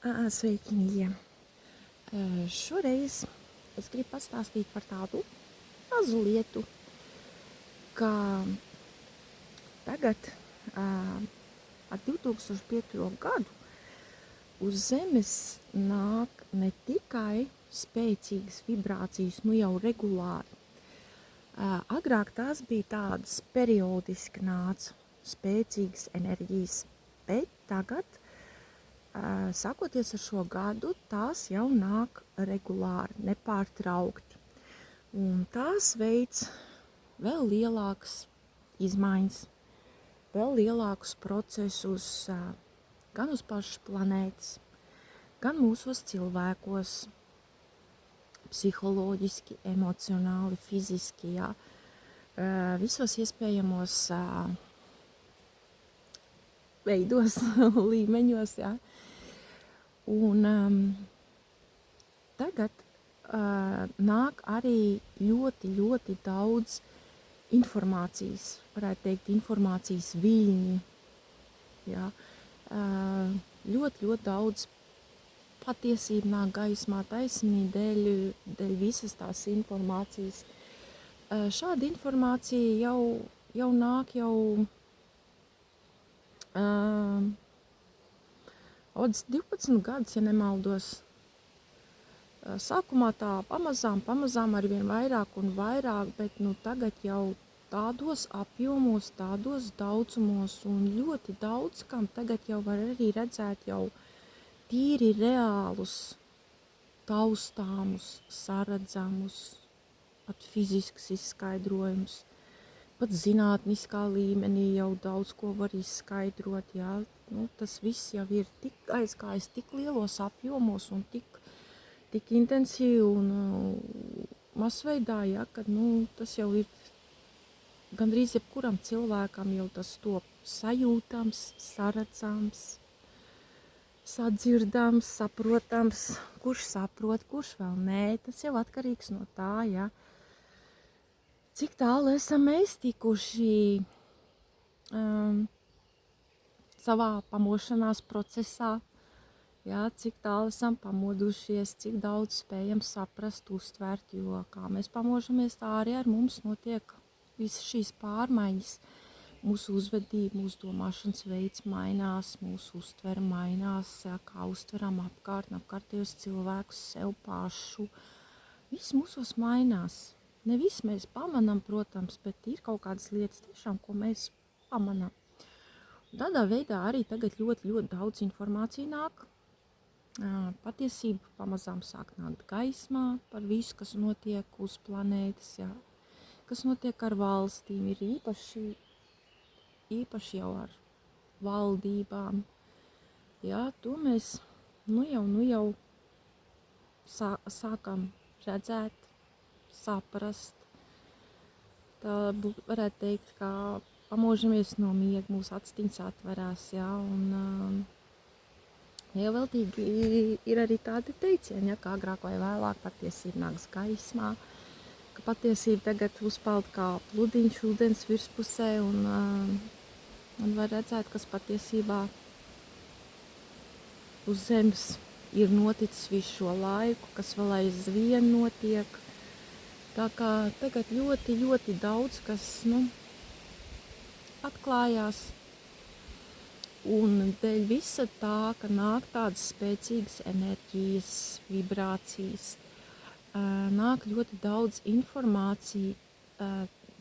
Sveiki, mīļie! Šoreiz es gribu pastāstīt par tādu mazu lietu, ka tagad ar 2005. Gadu uz Zemes nāk ne tikai spēcīgas vibrācijas, nu jau regulāri. Agrāk tās bija tādas periodiski nāca spēcīgas enerģijas, bet tagad sākoties ar šo gadu, tās jau nāk regulāri, nepārtraukti. Un tās veids vēl lielākas izmaiņas, vēl lielākus procesus gan uz pašas planētas, gan mūsos cilvēkos, psiholoģiski, emocionāli, fiziski, jā, visos iespējamos veidos, līmeņos, jā. Un tagad nāk arī ļoti daudz informācijas, varētu teikt, informācijas viļņi, jā. Ļoti daudz patiesība nāk gaismā taisnīgi dēļ visas tās informācijas. Šāda informācija jau nāk Odis 12 gadus, ja nemaldos. Sākumā tā pamazām arvien vairāk un vairāk, bet nu tagad jau tādos apjomos, tādos daudzumos un ļoti daudz, kam tagad jau var arī redzēt jau tīri reālus, taustāmus, saredzamus, pat fizisks izskaidrojumus. Pat zinātniskā līmenī jau daudz ko var izskaidrot, jā. Nu, tas viss jau ir tik aizgājis tik lielos apjomos un tik intensīvi un masveidā, jā, ka tas jau ir gandrīz jebkuram cilvēkam jau tas top sajūtams, saredzams, sadzirdams, saprotams, kurš saprot, kurš vēl nē, tas jau atkarīgs no tā, jā. Cik tālu esam mēs tikuši savā pamošanās procesā, jā, cik tālu esam pamodušies, cik daudz spējam saprast, uztvert, jo kā mēs pamožamies, tā arī ar mums notiek visas šīs pārmaiņas. Mūsu uzvedība, mūsu domāšanas veids mainās, mūsu uztvere mainās, jā, kā uztveram apkārtējos cilvēkus, sev pašu. Viss mūsos mainās. Ne viss mēs pamanām, protams, bet ir kaut kādas lietas tiešām, ko mēs pamanām. Tādā veidā arī tagad ļoti daudz informācija nāk. Patiesība pamazām sāk nākt gaismā par visu, kas notiek uz planētas, jā. Kas notiek ar valstīm, ir īpaši jau ar valdībām. Jā, to mēs nu jau sākam redzēt, saprast. Tā varētu teikt, kā pamožamies no miega, mūsu astiņas atverās, jā, un ieveltīgi ir arī tādi teicieni, ja, kā agrāk vai vēlāk patiesība nāks gaismā, ka patiesība tagad uzpeld kā pludiņš ūdens virspusē, un var redzēt, kas patiesībā uz zemes ir noticis visu šo laiku, kas vēl aizvien notiek. Tā kā tagad ļoti daudz, kas, atklājās, un dēļ visa tā, ka nāk tādas spēcīgas enerģijas, vibrācijas, nāk ļoti daudz informācija,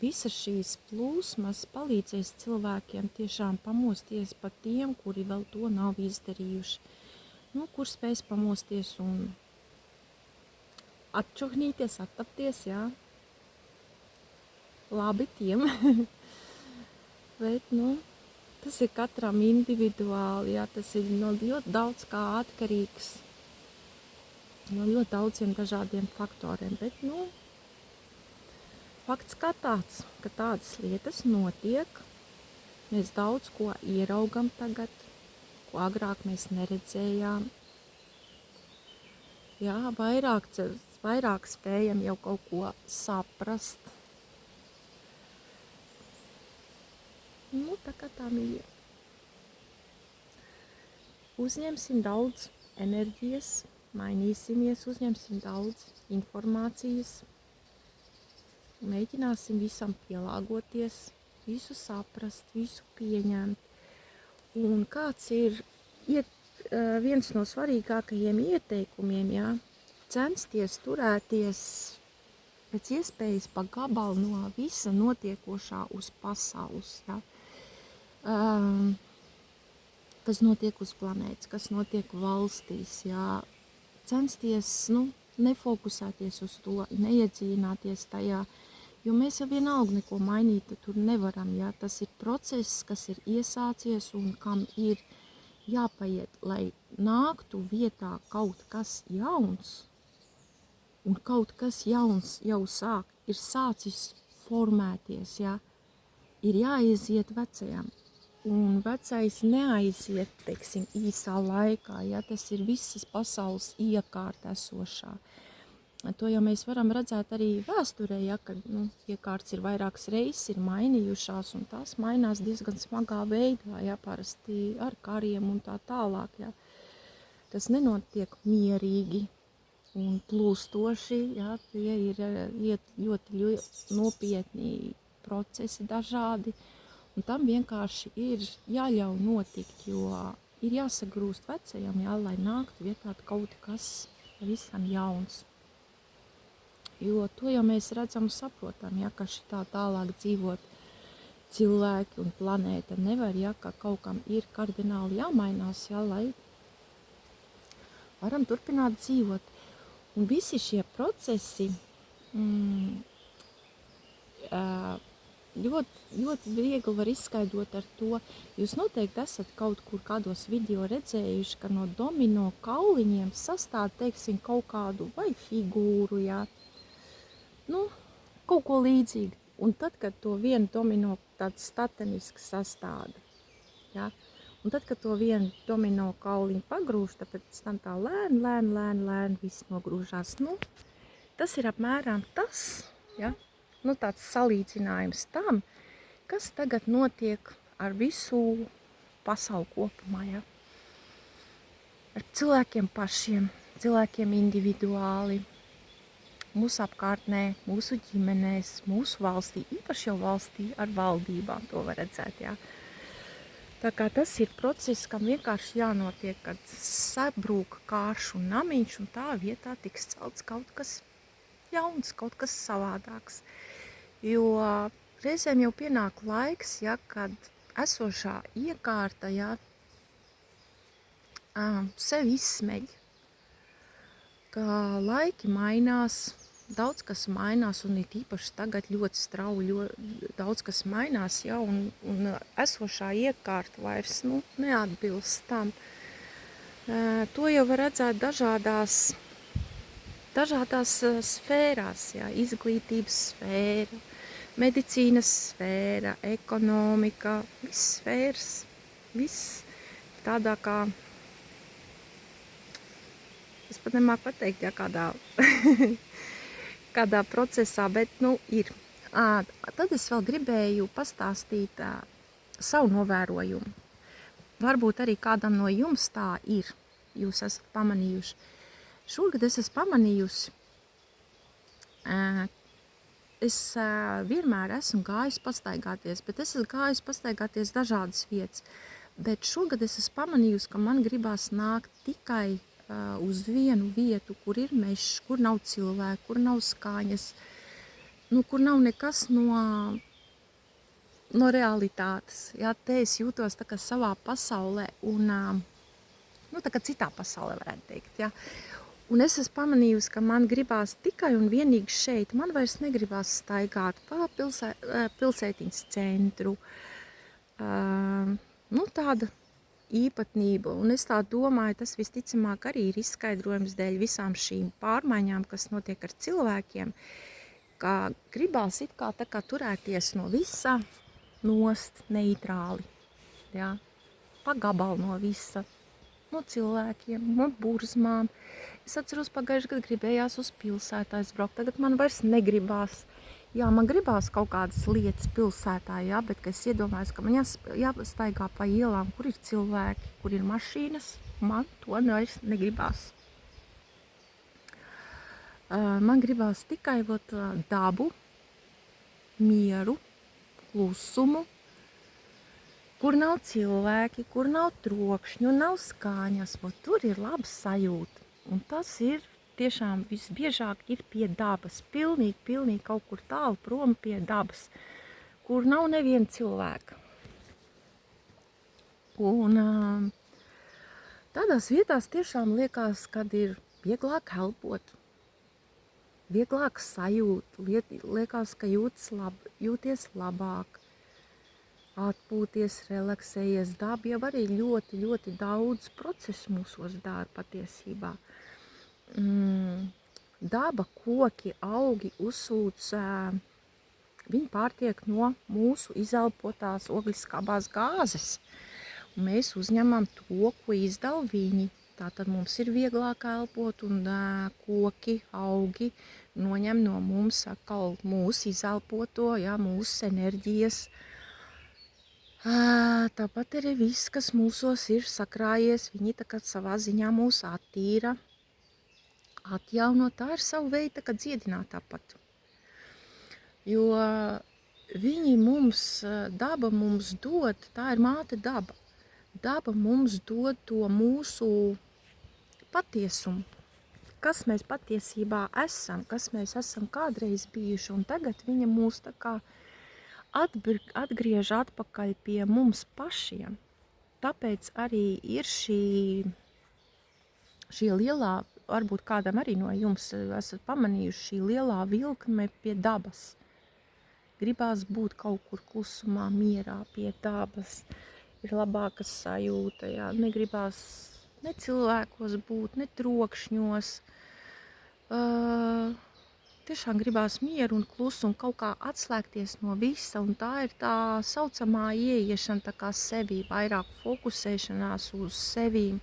visas šīs plūsmas palīdzēs cilvēkiem tiešām pamosties pat tiem, kuri vēl to nav izdarījuši, kur spēs pamosties un atčuhnīties, attapties, jā, labi tiem, bet, tas ir katram individuāli, jā, tas ir no ļoti daudz kā atkarīgs, no ļoti daudziem dažādiem faktoriem, bet, fakts kā tāds, ka tādas lietas notiek, mēs daudz ko ieraugam tagad, ko agrāk mēs neredzējām, jā, vairāk spējam jau kaut ko saprast. Tā kā tā mīļa. Uzņemsim daudz enerģijas, mainīsimies, uzņemsim daudz informācijas, mēģināsim visam pielāgoties, visu saprast, visu pieņemt. Un kāds ir viens no svarīgākajiem ieteikumiem, jā, censties turēties pēc iespējas pa gabalu no visa notiekošā uz pasaules, jā. Kas notiek uz planētas, kas notiek valstīs, jā. Censties, nefokusēties uz to, neiedziļināties tajā, jo mēs jau vienalga neko mainīt tur nevaram, jā. Tas ir process, kas ir iesācies un kam ir jāpaiet, lai nāktu vietā kaut kas jauns, un kaut kas jauns jau ir sācis formēties, jā. Ir jāiziet vecajam, un vecais neaiziet, teiksim, īsā laikā, jā. Tas ir visas pasaules iekārt esošā. To jau mēs varam redzēt arī vēsturē, ja, kad iekārts ir vairākas reizes, ir mainījušās, un tās mainās diezgan smagā veidā, ja, parasti ar kariem un tā tālāk. Ja. Tas nenotiek mierīgi un plūstoši, ja, tie ir ļoti nopietni procesi dažādi, un tam vienkārši ir jāļauj notikt, jo ir jāsagrūst vecajam, ja, lai nāktu vietā kaut kas visam jauns. Jo to jau mēs redzam un saprotam, ja, ka šitā tālāk dzīvot cilvēki un planēta nevar, ja, ka kaut kam ir kardināli jāmainās, ja, lai varam turpināt dzīvot. Un visi šie procesi ļoti viegli var izskaidrot ar to. Jūs noteikti esat kaut kur kādos video redzējuši, ka no domino kauliņiem sastāv, teiksim, kaut kādu vai figūru, ja, kaut ko līdzīgu. Un tad, kad to vienu domino tāds stateniski sastāda, ja, un tad, kad to vienu domino kauliņu pagrūž, tāpēc tam tā lēni viss nogrūžās. Tas ir apmēram tas, ja, tāds salīdzinājums tam, kas tagad notiek ar visu pasauli kopumā, ja. Ar cilvēkiem pašiem, cilvēkiem individuāli, mūsu apkārtnē, mūsu ģimenēs, mūsu valstī, īpaši jau valstī ar valdībām to var redzēt, jā. Tā kā tas ir process, kam vienkārši jānotiek, kad sabrūk kāršu namiņš un tā vietā tiks celts kaut kas jauns, kaut kas savādāks. Jo reizēm jau pienāk laiks, ja, kad esošā iekārta, ja, sevi izsmeļ, ka laiki mainās, daudz kas mainās, un ir īpaši tagad ļoti strauji, daudz kas mainās, ja, un esošā iekārta vairs neatbilst tam. To jau var redzēt dažādās sfērās, ja, izglītības sfēra, medicīnas sfēra, ekonomika, viss sfēras, viss tādā kā, es pat nemāku pateikt, ja, kādā procesā, bet ir. Tad es vēl gribēju pastāstīt savu novērojumu. Varbūt arī kādam no jums tā ir, jūs esat pamanījuši. Šogad es esmu pamanījusi, es vienmēr esmu gājis pastaigāties, bet es esmu gājis pastaigāties dažādas vietas. Bet šogad es esmu pamanījusi, ka man gribās nākt tikai uz vienu vietu, kur ir mežs, kur nav cilvēku, kur nav skaņas, kur nav nekas no realitātes. Jā, te es jūtos tā kā savā pasaulē un tā kā citā pasaulē varētu teikt. Jā. Un es esmu pamanījusi, ka man gribās tikai un vienīgi šeit. Man vairs negribās staigāt pa pilsētiņas centru. Tāda īpatnība, un es tā domāju, tas visticamāk arī ir izskaidrojums dēļ visām šīm pārmaiņām, kas notiek ar cilvēkiem, ka gribās it kā tā kā turēties no visa nost neitrāli, jā, pa gabalu no visa, no cilvēkiem, no burzmām. Es atceros pagājuši gadu gribējās uz pilsētu aizbraukt, tagad man vairs negribās, Jā, man gribās kaut kādas lietas pilsētā, jā, bet es iedomājos, ka man jāstaigā pa ielām, kur ir cilvēki, kur ir mašīnas. Man to vairs negribās. Man gribās tikai dabu, mieru, klusumu, kur nav cilvēki, kur nav trokšņu, nav skaņas. Tur ir laba sajūta. Un tas ir tiešām visbiežāk ir pie dabas. Pilnīgi kaut kur tālu prom pie dabas, kur nav neviena cilvēka. Un tādās vietās tiešām liekas, kad ir vieglāk elpot, vieglāk sajūt, liekas, ka jūties labāk, atpūties, relaksējies. Daba jau arī ļoti daudz procesu mūsos dara patiesībā. Daba, koki, augi uzsūc, viņi pārtiek no mūsu izelpotās ogliskābās gāzes. Un mēs uzņemam to, ko izdala viņi. Tātad mums ir vieglāk elpot un koki, augi noņem no mums atkal mūsu izelpoto, jā, mūsu enerģijas. Tāpat arī viss, kas mūsos ir sakrājies, viņi tagad savā ziņā mūs attīra, atjauno. Tā ir savu veidu dziedināt tāpat. Jo viņi mums, daba mums dod, tā ir māte daba. Daba mums dod to mūsu patiesumu, kas mēs patiesībā esam, kas mēs esam kādreiz bijuši. Un tagad viņa mūs tā kā atgriež atpakaļ pie mums pašiem. Tāpēc arī ir šī lielā, varbūt kādam arī no jums esat pamanījuši, šī lielā vilkme pie dabas. Gribās būt kaut kur klusumā, mierā pie dabas. Ir labāka sajūta, jā. Negribās ne cilvēkos būt, ne trokšņos. Tiešām gribās mieru un klusumu, kaut kā atslēgties no visa, un tā ir tā saucamā ieiešana tā kā sevī, vairāk fokusēšanās uz sevīm,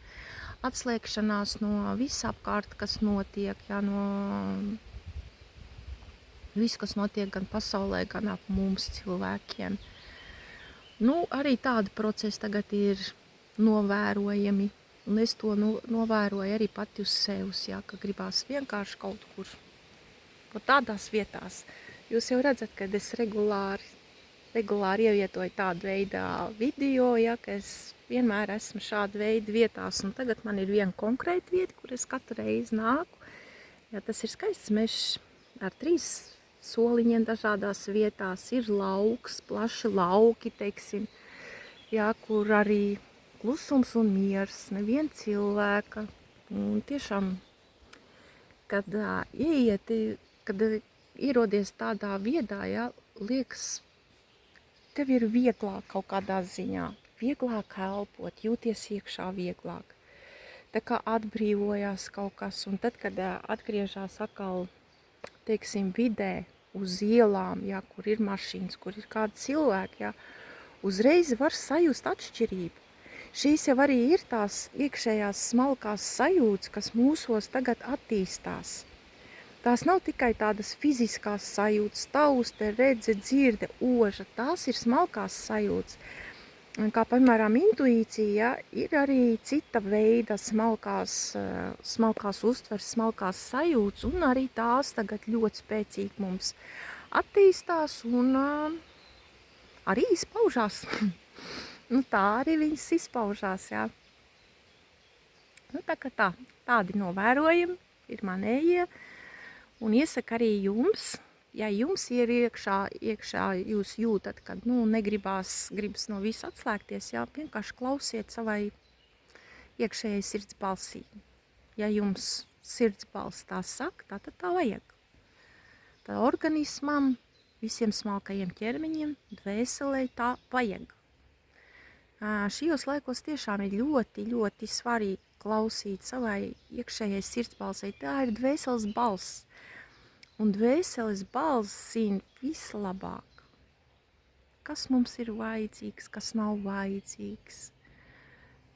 atslēgšanās no visapkārt, kas notiek, jā, no visu, kas notiek gan pasaulē, gan ap mums cilvēkiem. Arī tādi procesi tagad ir novērojami, un es to novēroju arī pati uz sevis, jā, ka gribās vienkārši kaut kur tādās vietās. Jūs jau redzat, ka es regulāri ievietoju tādu veidu video, jā, ka es vienmēr esmu šāda veida vietās, un tagad man ir viena konkrēta vieta, kur es katru reizi nāku. Jā, tas ir skaists mežs ar 3 soliņiem dažādās vietās, ir lauks, plaši lauki, teiksim, jā, kur arī klusums un miers, neviena cilvēka. Un tiešām, kad ierodies tādā viedā, jā, liekas, tev ir vieglāk kaut kādā ziņā, vieglāk elpot, jūties iekšā vieglāk. Tā kā atbrīvojās kaut kas, un tad, kad atgriežās atkal, teiksim, vidē, uz ielām, jā, kur ir mašīnas, kur ir kādi cilvēki, jā, uzreiz var sajust atšķirību. Šīs jau arī ir tās iekšējās smalkās sajūtas, kas mūsos tagad attīstās. Tās nav tikai tādas fiziskās sajūtas, tauste, redze, dzirde, oža, tās ir smalkās sajūtas. Kā, piemēram, intuīcija, ir arī cita veida smalkās uztveres, smalkās sajūtas, un arī tās tagad ļoti spēcīgi mums attīstās un arī izpaužās. Tā arī viņas izpaužās, jā. Tādi novērojumi ir manējie, un iesaku arī jums. Ja jums ir iekšā jūs jūtat, kad gribas no visa atslēgties, jā, vienkārši klausiet savai iekšējai sirds balsī. Ja jums sirds balss tā saka, tad tā vajag. Tā organismam, visiem smalkajiem ķermeņiem, dvēselē tā vajag. Šajos laikos tiešām ir ļoti svarīgi klausīt savai iekšējai sirds balsī. Tā ir dvēseles balss. Un dvēseles balss zina vislabāk, kas mums ir vajadzīgs, kas nav vajadzīgs.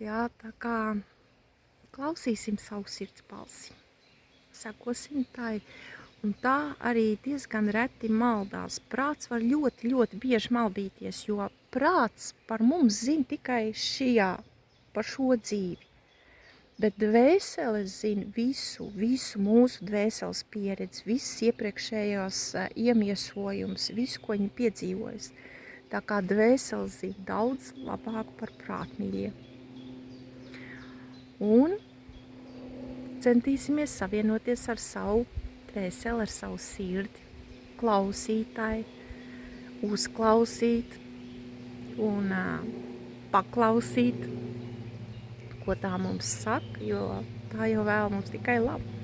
Jā, tā kā klausīsim savu sirds balsi, sekosim tai Un tā arī diezgan reti maldās. Prāts var ļoti, ļoti bieži maldīties, jo prāts par mums zina tikai šajā, par šo dzīvi. Bet dvēsele zina visu mūsu dvēseles pieredzi, visas iepriekšējās iemiesojums, visu, ko viņi piedzīvojas. Tā kā dvēsele zina daudz labāk par prātmīļiem. Un centīsimies savienoties ar savu dvēseli, ar savu sirdi, klausītāji, uzklausīt un paklausīt, ko tā mums saka, jo tā jau vēl mums tikai labi.